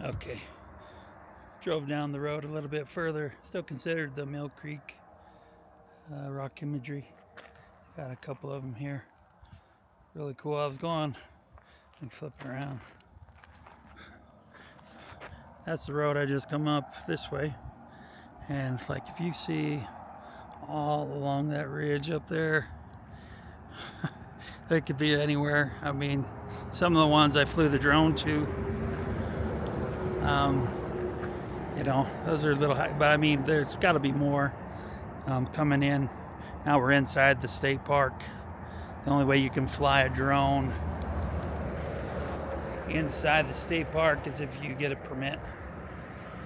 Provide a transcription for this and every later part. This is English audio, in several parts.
Okay, drove down the road a little bit further. Still considered the Millcreek rock imagery. Got a couple of them here. Really cool. I was going and flipping around. That's the road I just come up this way. And like if you see all along that ridge up there, it could be anywhere. I mean, some of the ones I flew the drone to, you know, those are a little high, but I mean, there's got to be more coming in. Now we're inside the state park. The only way you can fly a drone inside the state park is if you get a permit.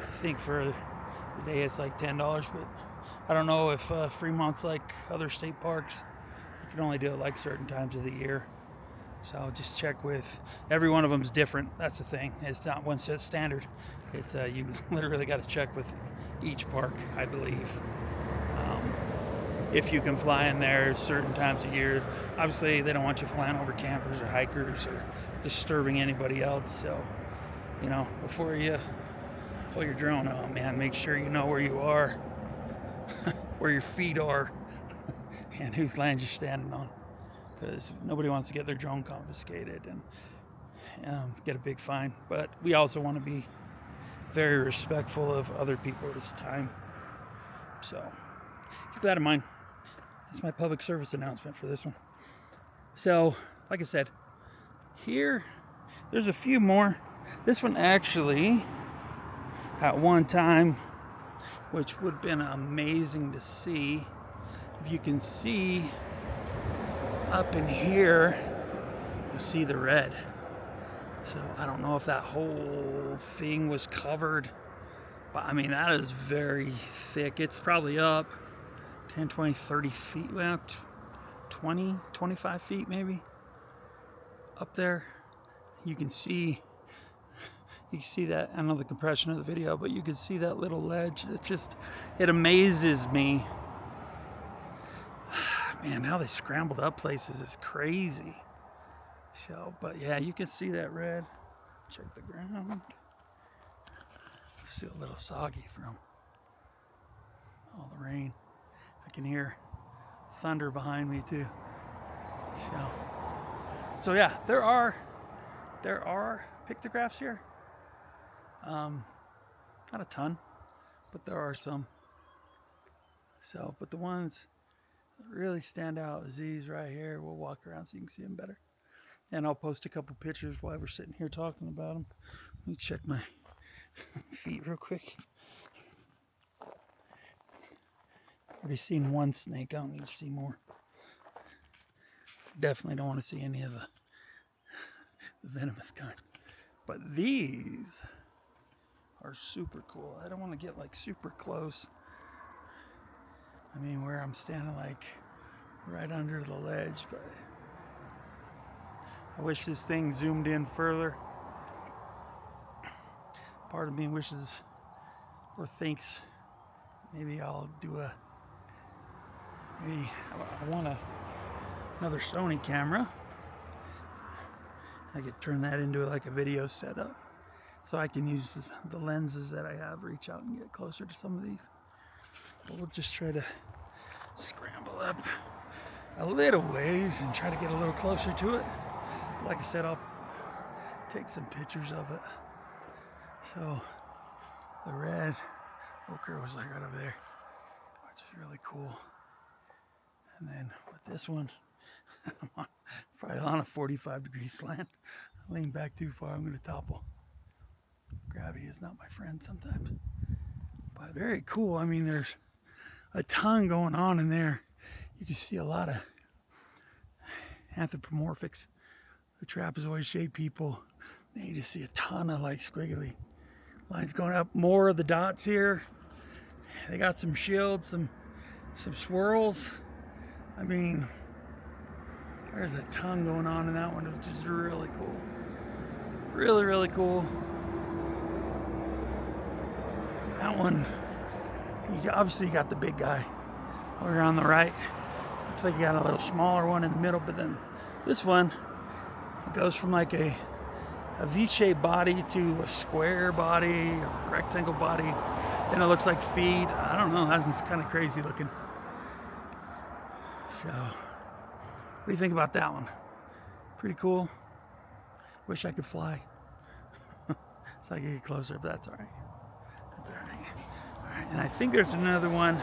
I think for the day it's like $10, but I don't know if Fremont's like other state parks. You can only do it like certain times of the year. So just check with, every one of them is different. That's the thing. It's not one set standard. It's you literally got to check with each park, I believe. If you can fly in there certain times of year. Obviously they don't want you flying over campers or hikers or disturbing anybody else. So, you know, before you pull your drone out, man, make sure you know where you are, where your feet are, and whose land you're standing on. Because nobody wants to get their drone confiscated and get a big fine. But we also want to be very respectful of other people's time. So keep that in mind. That's my public service announcement for this one. So, like I said, here, there's a few more. This one actually, at one time, which would have been amazing to see, if you can see up in here, you'll see the red. So I don't know if that whole thing was covered, but I mean, that is very thick. It's probably up 10, 20, 30 feet, well, 20, 25 feet maybe up there. You can see that. I don't know the compression of the video, but you can see that little ledge. It's just, it amazes me. Man, how they scrambled up places is crazy. So, but yeah, you can see that red. Check the ground. It's still a little soggy from all the rain. I can hear thunder behind me too. So yeah, there are pictographs here. Not a ton, but there are some. So, but the ones that really stand out is these right here. We'll walk around so you can see them better. And I'll post a couple pictures while we're sitting here talking about them. Let me check my feet real quick. Already seen one snake. I don't need to see more. Definitely don't want to see any of the venomous kind. But these are super cool. I don't want to get like super close. I mean, where I'm standing like right under the ledge, but I wish this thing zoomed in further. Part of me wishes or thinks maybe I'll do a, maybe I want another Sony camera. I could turn that into like a video setup so I can use the lenses that I have, reach out and get closer to some of these. But we'll just try to scramble up a little ways and try to get a little closer to it. But like I said, I'll take some pictures of it. So the red ochre was like right over there, which is really cool. And then with this one, I'm probably on a 45-degree slant. I lean back too far, I'm going to topple. Gravity is not my friend sometimes. But very cool. I mean, there's a ton going on in there. You can see a lot of anthropomorphics, the trapezoid-shaped people. Then you just see a ton of like squiggly lines going up. More of the dots here. They got some shields, some swirls. I mean, there's a ton going on in that one. It's just really cool. Really, really cool. That one, obviously you got the big guy over here on the right. Looks like you got a little smaller one in the middle, but then this one, it goes from like a a V-shaped body to a square body, or a rectangle body. Then it looks like feet. I don't know, that's kind of crazy looking. So, what do you think about that one? Pretty cool. Wish I could fly. So I can get closer, but that's all right. That's all right. All right, and I think there's another one.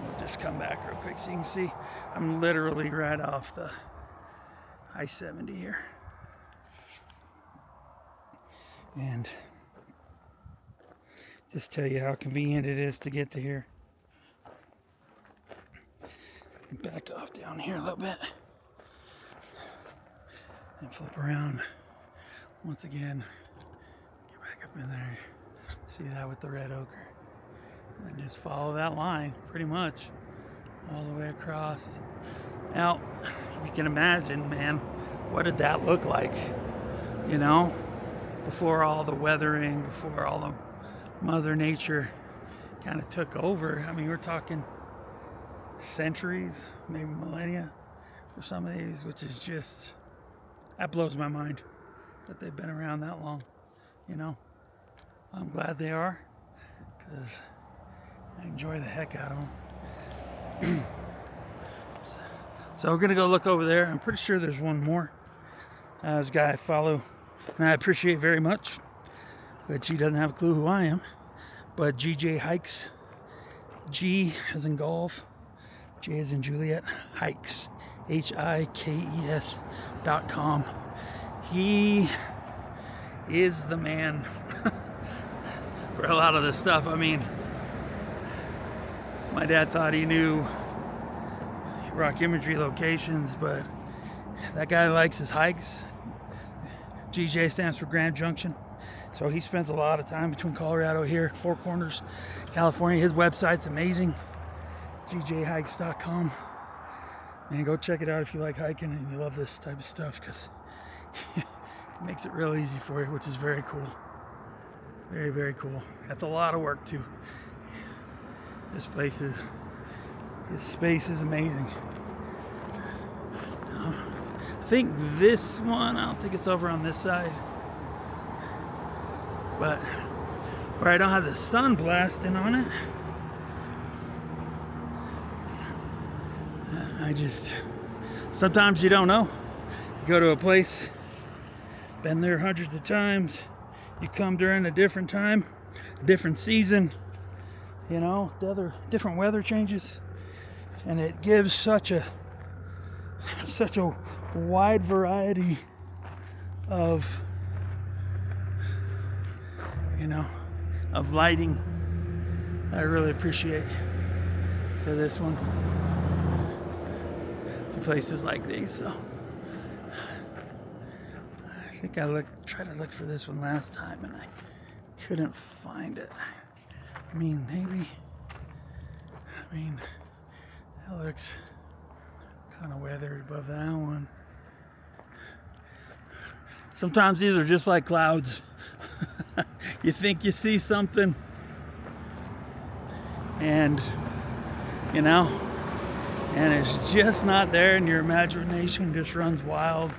We'll just come back real quick so you can see. I'm literally right off the I-70 here. And just tell you how convenient it is to get to here. Back off down here a little bit. And flip around once again. Get back up in there. See that with the red ochre. And just follow that line pretty much all the way across. Now, you can imagine, man, what did that look like? You know, before all the weathering, before all the Mother Nature kind of took over. I mean, we're talking centuries, maybe millennia for some of these, which is just, that blows my mind that they've been around that long. You know, I'm glad they are, because I enjoy the heck out of them. So we're gonna go look over there. I'm pretty sure there's one more. There's a guy I follow and I appreciate very much, which he doesn't have a clue who I am, but GJ Hikes, G as in golf, J as in Juliet, Hikes, HIKES.com. He is the man for a lot of this stuff. I mean, my dad thought he knew rock imagery locations, but that guy likes his hikes. GJ stands for Grand Junction. So he spends a lot of time between Colorado here, Four Corners, California. His website's amazing, gjhikes.com. Man, go check it out if you like hiking and you love this type of stuff, because it makes it real easy for you, which is very cool. Very, very cool. That's a lot of work too. This space is amazing. I think this one, I don't think it's over on this side, but where I don't have the sun blasting on it, sometimes you don't know. You go to a place, been there hundreds of times, you come during a different time, a different season, you know, different weather changes, and it gives such a wide variety of, you know, of lighting. I really appreciate to this one, to places like these. So I think I tried to look for this one last time and I couldn't find it. I mean, that looks kind of weathered above that one. Sometimes these are just like clouds. You think you see something, and you know, and it's just not there, and your imagination just runs wild,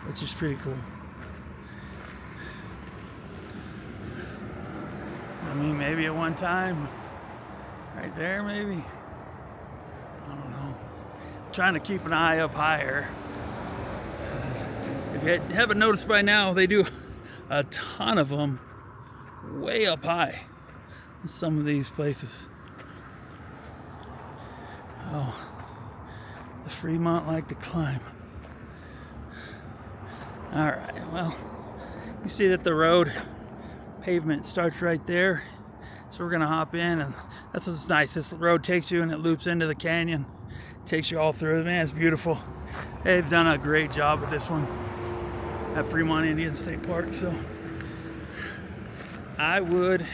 which is pretty cool. I mean, maybe at one time, right there, maybe. I don't know. I'm trying to keep an eye up higher. If you haven't noticed by now, they do a ton of them way up high in some of these places. Oh, the Fremont like to climb. All right, well, you see that the road pavement starts right there, so we're gonna hop in, and that's what's nice. This road takes you and it loops into the canyon, takes you all through. Man, it's beautiful. They've done a great job with this one at Fremont Indian State Park. So I would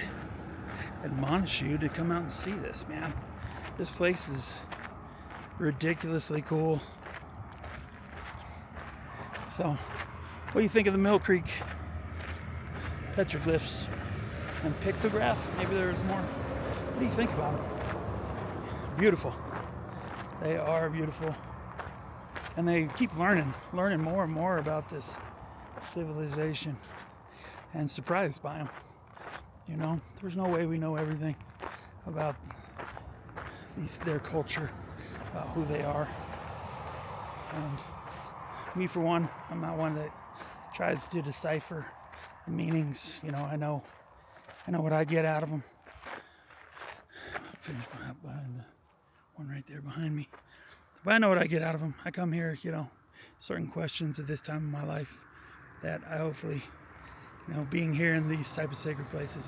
admonish you to come out and see this, man. This place is ridiculously cool. So what do you think of the Millcreek Petroglyphs and Pictographs? Maybe there's more. What do you think about them? Beautiful. They are beautiful. And they keep learning more and more about this civilization, and surprised by them. You know, there's no way we know everything about their culture, about who they are. And me, for one, I'm not one that tries to decipher the meanings. You know, I know what I get out of them. I'll finish behind the one right there behind me. But I know what I get out of them. I come here, you know, certain questions at this time in my life that I hopefully, you know, being here in these type of sacred places,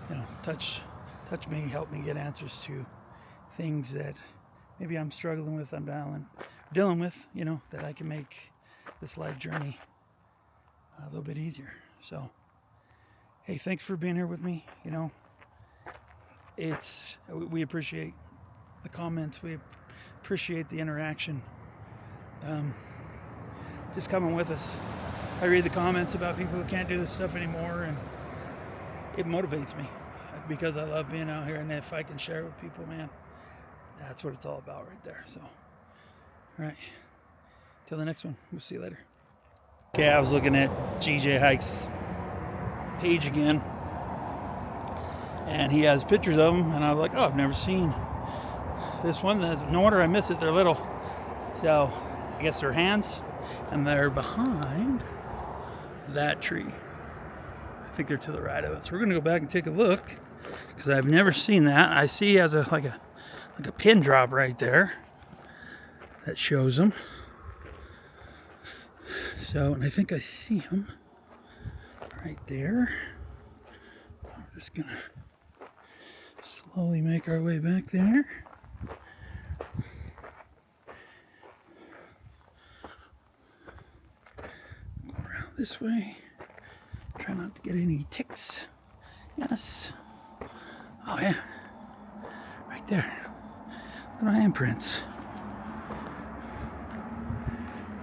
you know, touch me, help me get answers to things that maybe I'm struggling with, I'm dealing with, you know, that I can make this life journey a little bit easier. So, hey, thanks for being here with me. You know, we appreciate the comments, we appreciate the interaction. Just coming with us. I read the comments about people who can't do this stuff anymore, and it motivates me because I love being out here, and if I can share it with people, man, that's what it's all about right there. So, all right, till the next one, we'll see you later. Okay, I was looking at GJ Hike's page again, and he has pictures of them, and I was like, oh, I've never seen this one. No wonder I miss it. They're little. So I guess they're hands, and they're behind that tree. I think they're to the right of us. We're gonna go back and take a look because I've never seen that. I see he has like a pin drop right there that shows them. So, and I think I see him right there. We're just gonna slowly make our way back there. Go around this way. Try not to get any ticks. Yes. Oh yeah. Right there. Little handprints.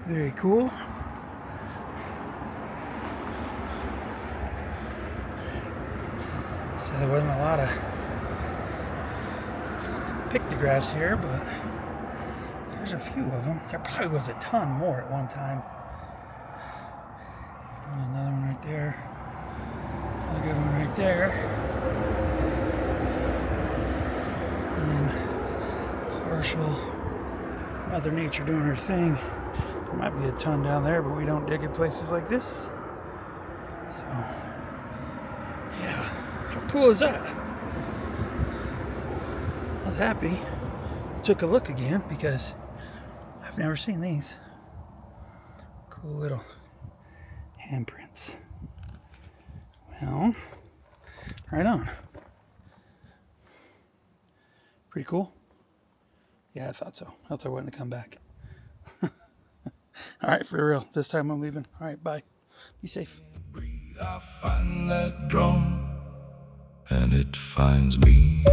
Very cool. So there wasn't a lot of pictographs here, but there's a few of them. There probably was a ton more at one time. Another one right there. A good one right there. And then partial Mother Nature doing her thing. There might be a ton down there, but we don't dig in places like this. So, yeah. How cool is that? I was happy I took a look again because I've never seen these. Cool little handprints. Well, right on. Pretty cool. Yeah, I thought so. Else I wouldn't have come back. All right, for real. This time I'm leaving. All right, bye. Be safe. I find that drum, and it finds me.